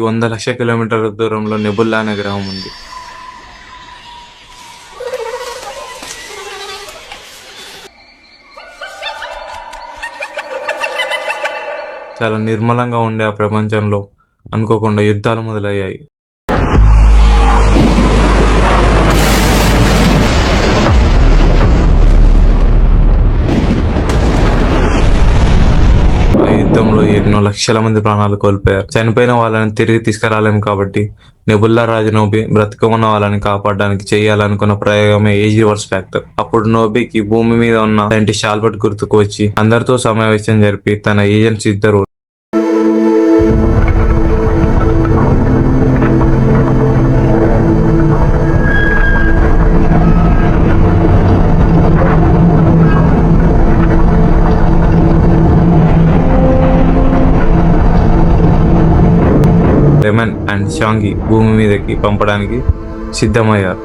100,00,000 కిలోమీటర్ల దూరంలో నెబుల్లా అనే గ్రహం ఉంది. చాలా నిర్మలంగా ఉండే ఆ ప్రపంచంలో అనుకోకుండా యుద్ధాలు మొదలయ్యాయి. యుద్ధంలో ఎన్నో లక్షల మంది ప్రాణాలు కోల్పోయారు. చనిపోయిన వాళ్ళని తిరిగి తీసుకురాలేము కాబట్టి నెబుల్లా రాజు నోబి బ్రతిక ఉన్న వాళ్ళని కాపాడడానికి చేయాలనుకున్న ప్రయోగమే ఏజ్ రివర్స్ ఫ్యాక్టర్. అప్పుడు నోబికి భూమి మీద ఉన్న సైంటిస్ట్ ఆల్బర్ట్ గుర్తుకు వచ్చి అందరితో సమావేశం జరిపి తన ఏజెంట్స్ ఇద్దరు లెమన్ అండ్ షాంగి భూమి మీదకి పంపడానికి సిద్ధమయ్యారు.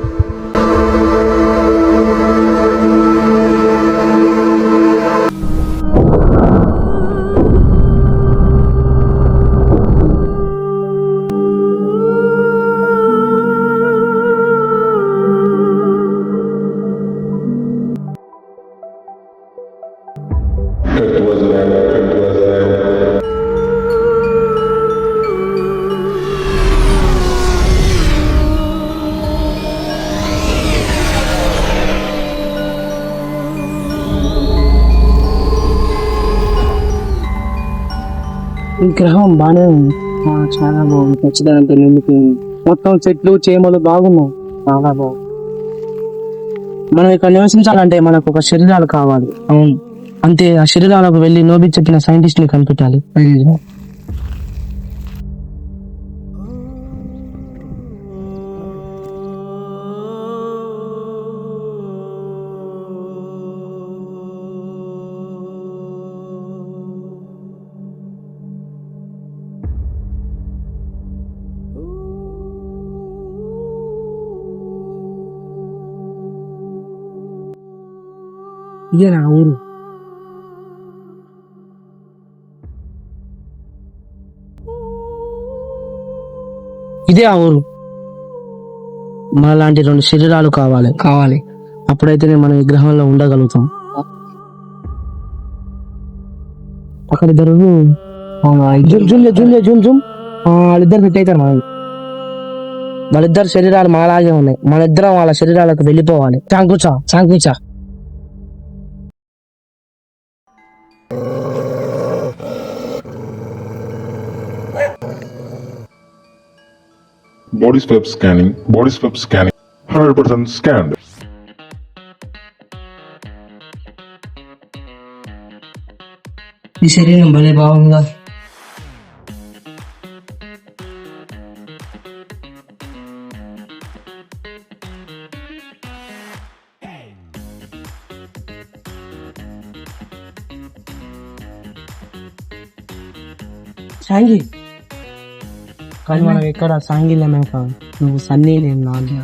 ఈ గ్రహం బాగానే ఉంది, చాలా బాగుంది. ఖచ్చితంగా నిండిపోయింది, మొత్తం చెట్లు చేమలు బాగున్నాయి, చాలా బాగుంది. మనం ఇక్కడ నివసించాలంటే మనకు ఒక శరీరాలు కావాలి. అవును, అంతే. ఆ శరీరాలకు వెళ్ళి నోబి చెప్పిన సైంటిస్ట్ ని కనిపెట్టాలి. ఇదే నా ఊరు. ఇదే ఆ ఊరు. మనలాంటి 2 శరీరాలు కావాలి అప్పుడైతేనే మనం ఈ గ్రహంలో ఉండగలుగుతాం. అక్కడ ఇద్దరు జూమ్ వాళ్ళిద్దరు ఫిట్ అవుతారు. వాళ్ళిద్దరు శరీరాలు మనలాగే ఉన్నాయి. మన ఇద్దరం వాళ్ళ శరీరాలకు వెళ్ళిపోవాలి. చాంకుచా Body swab scanning. 100% scanned. ఈ శరీరం భలే బాగుందా. సాంగి, కానీ మనం ఎక్కడ సాంగిలేమే కాదు. నువ్వు సన్నీ, నేను నాగి.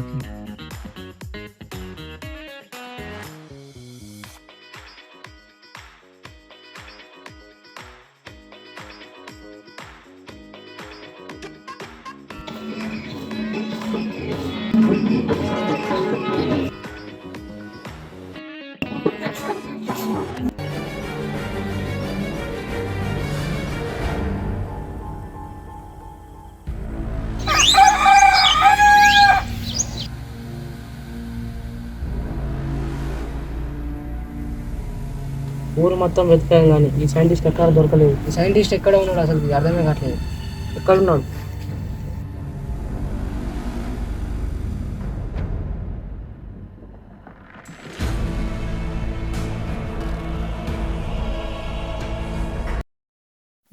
ఊరు మొత్తం వెతికాం కానీ ఈ సైంటిస్ట్ ఎక్కడ దొరకలేదు. ఈ సైంటిస్ట్ ఎక్కడ ఉన్నాడు అసలు అర్థమే కావట్లేదు. ఎక్కడున్నాడు?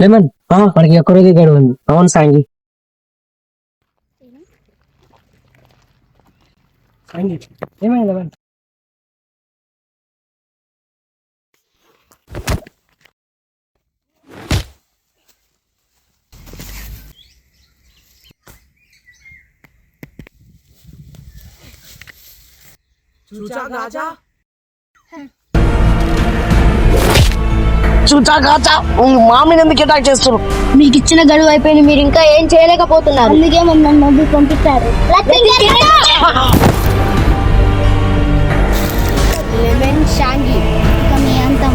లెమన్, మనకి ఎక్కడో దిగాడు ఉంది. అవును సాంగి. ఏమైంది లెమన్? చూచా కాచా మామిని ఎందుకు అటాక్ చేస్తున్నారు? మీకు ఇచ్చిన గడువు అయిపోయింది, మీరు ఇంకా ఏం చేయలేకపోతున్నారు. అందుకే మమ్మల్ని నవ్వి పంపిస్తారు. లెమన్ షాంగి ఇక మీ అంతం.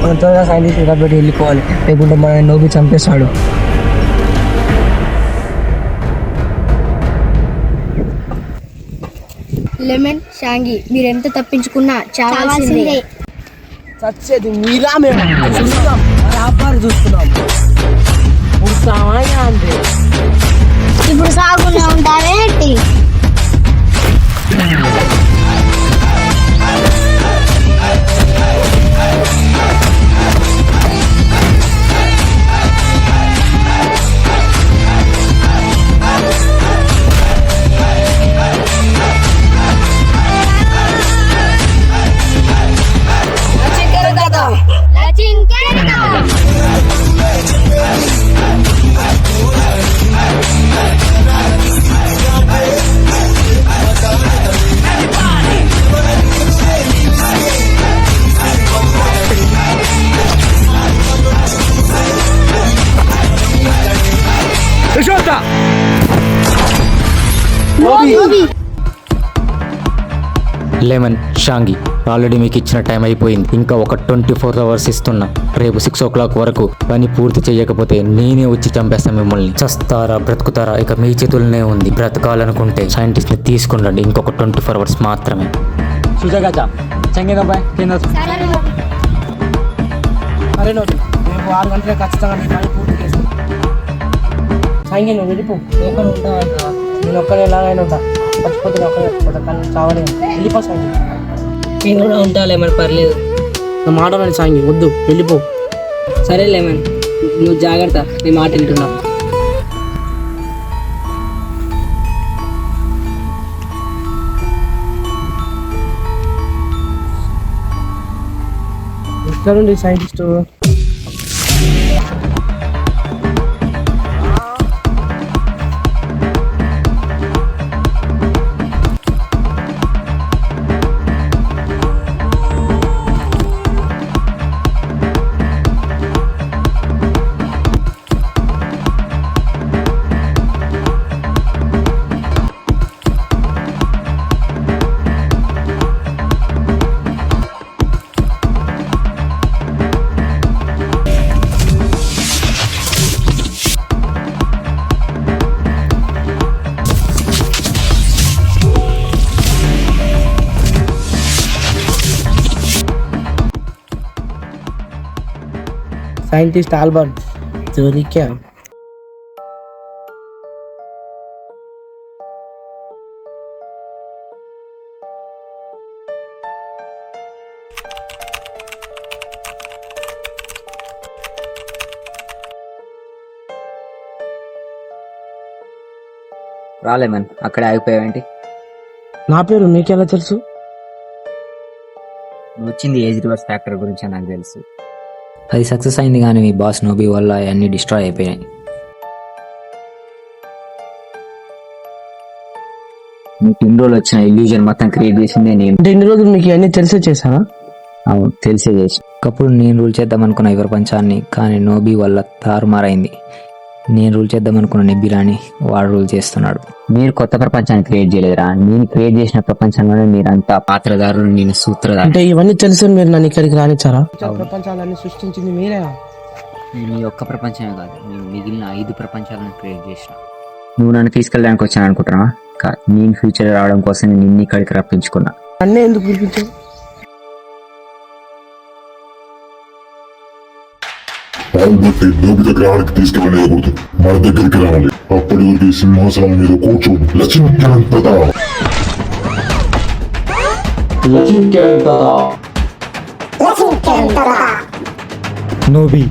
మనం త్వరగా సైంటిస్ట్ కాబట్టి వెళ్ళిపోవాలి, లేకుంటే మన నోబి చంపేస్తాడు. లెమన్ షాంగి మీరు ఎంత తప్పించుకున్నా చావాల్సిందే. చచ్చేది మీరా మేము చూస్తున్నాం, వ్యాపారం చూస్తున్నాం. అంతే ఇప్పుడు సాగునే ఉంటారేంటి? లెమన్ షాంగి ఆల్రెడీ మీకు ఇచ్చిన టైం అయిపోయింది. ఇంకా ఒక 24 hours ఇస్తున్నా. రేపు 6 o'clock వరకు పని పూర్తి చేయకపోతే నేనే వచ్చి చంపేస్తాను మిమ్మల్ని. చస్తారా బ్రతుకుతారా ఇక మీ చేతుల్లోనే ఉంది. బ్రతకాలనుకుంటే సైంటిస్ట్ ని తీసుకురండి. ఇంకొక 24 hours మాత్రమే. అరే నోటి రేపు 6 గంటలకు ఖచ్చితంగా నీ పని పూర్తి చేస్తాను. సాయంగా నువ్వు వెళ్ళిపో, ఒక్కడు ఉంటావా? నేను ఒక్కడే ఎలాగైనా ఉంటా, చచ్చిపోతే ఒక్కడే చచ్చిపోతా, కానీ చావలే. వెళ్ళిపో సాయంగి. నేను కూడా ఉంటాలే మరి, పర్లేదు. నా మాట విని సాయంగి, వద్దు వెళ్ళిపో. సరే లేమన్, నువ్వు జాగ్రత్త, నీ మాట వింటున్నావు. ఎక్కడుండి సైంటిస్టు? సైంటిస్ట్ ఆల్బర్ట్ దొరికా. రాలేమన్, అక్కడే ఆగిపోయావేంటి? నా పేరు మీకెలా తెలుసు? నువ్వు వచ్చింది ఏజ్ రివర్స్ ఫ్యాక్టర్ గురించి నాకు తెలుసు. అది సక్సెస్ అయింది, కానీ మీ బాస్ నోబీ వల్ల అన్నీ డిస్ట్రాయ్ అయిపోయాయి. నీకు ఇన్ని రోజులు వచ్చిన ఇల్యూజన్ మొత్తం క్రియేట్ చేసిందే నేను. అంటే ఇన్ని రోజులు మీకు అన్ని తెలిసే చేశానా? అవును, తెలిసే చేసి. ఒకప్పుడు నేను రూల్ చేద్దాం అనుకున్న ఈ ప్రపంచాన్ని, కానీ నోబీ వల్ల తారుమారైంది. నేను రూల్ చేద్దాం అనుకున్న నెబ్బిలాని వాడు రూల్ చేస్తున్నాడు. మీరు కొత్త ప్రపంచాన్ని క్రియేట్ చేయలేదురా, నేను క్రియేట్ చేసిన ప్రపంచంలోనే మీరంతా పాత్రదారులు, నేను సూత్రధారు. అంటే ఇవన్నీ తెలిసి మీరు నన్ను ఇక్కడికి రానిచ్చారా? ప్రపంచాలన్నీ సృష్టించింది మీరే. నేను ఈ ఒక్క ప్రపంచమే కాదు, నేను మిగిలిన 5 ప్రపంచాలను క్రియేట్ చేసిన. నువ్వు నన్ను తీసుకెళ్ళడానికి వచ్చాను అనుకుంటున్నావా? నేను ఫ్యూచర్ రావడం కోసం నేను నిన్ను ఇక్కడికి రప్పించుకున్నా. నన్నే ఎందుకు పిలిపించావు? ఆల్బర్ట్ నోబిత గ్రహానికి తీసుకెళ్ళలేకూడదు, మన దగ్గరికి రావాలి. అప్పటి వరకు సింహాసనం మీద కూర్చోండి. నోబీ